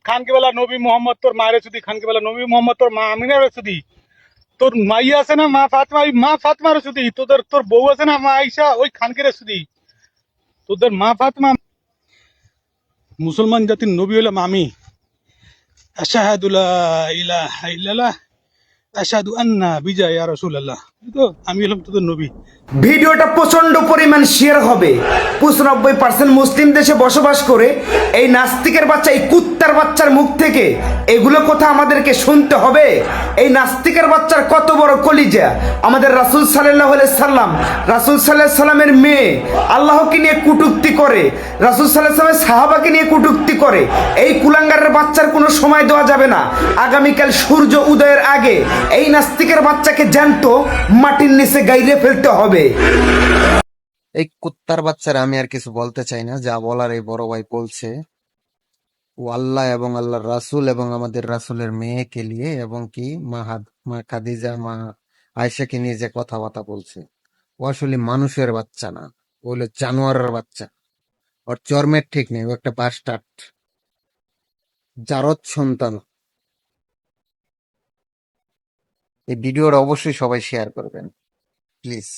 খানকে বেলা নবী মোহাম্মদ তোর মায়ের সুদি, খানকে বেলা নবী মোহাম্মদ তোর মা আমিনার সুদি, তোর মাই আছে না মা ফাতমা, ওই মা ফাতমার সুদি, তোর বউ আছে না মা আইসা, ওই খানকের সুদি, তোদের মা ফাতমা। মুসলমান জাতির নবী হলাম আমি। আশহাদু লা ইলাহা ইল্লাল্লাহ, আশহাদু আন্না বিজা ইয়া রাসূলুল্লাহ। তো আমি হলাম তোদের নবী। ভিডিওটা প্রচন্ড পরিমাণ শেয়ার হবে। 95% মুসলিম দেশে বসবাস করে এই নাস্তিকের বাচ্চা, এই কুত্তার বাচ্চার মুখ থেকে এগুলো কথা আমাদেরকে শুনতে হবে। এই নাস্তিকের বাচ্চার কত বড় কলিজা। আমাদের রাসূল সাল্লাল্লাহু আলাইহি সাল্লাম, রাসূল সাল্লাল্লাহু আলাইহি সাল্লামের মেয়ে আল্লাহকে নিয়ে কটূক্তি করে, রাসূল সাল্লাল্লাহু আলাইহি সাল্লামের সাহাবাকে নিয়ে কটূক্তি করে। এই কুলাঙ্গারের বাচ্চার কোনো সময় দেওয়া যাবে না। আগামীকাল সূর্য উদয়ের আগে এই নাস্তিকের বাচ্চাকে জ্যান্ত মাটির নিচে গাইরে ফেলতে হবে। এই কুত্তার বাচ্চারা আমি আর কিছু বলতে চাই না, যা বলার এই বড় ভাই বলছে। ও আল্লাহ এবং আল্লাহর রাসূল এবং আমাদের রাসূলের মেয়েকে নিয়ে এবং কি মা খাদিজা, মা আয়েশাকে নিয়ে যে কথাবার্তা বলছে, ও আসলে মানুষের বাচ্চা না, ও হলো জানোয়ারের বাচ্চা। ওর চর্মের ঠিক নেই, ও একটা বাস্টার্ড, জারজ সন্তান। এই ভিডিওটা অবশ্যই সবাই শেয়ার করবেন প্লিজ।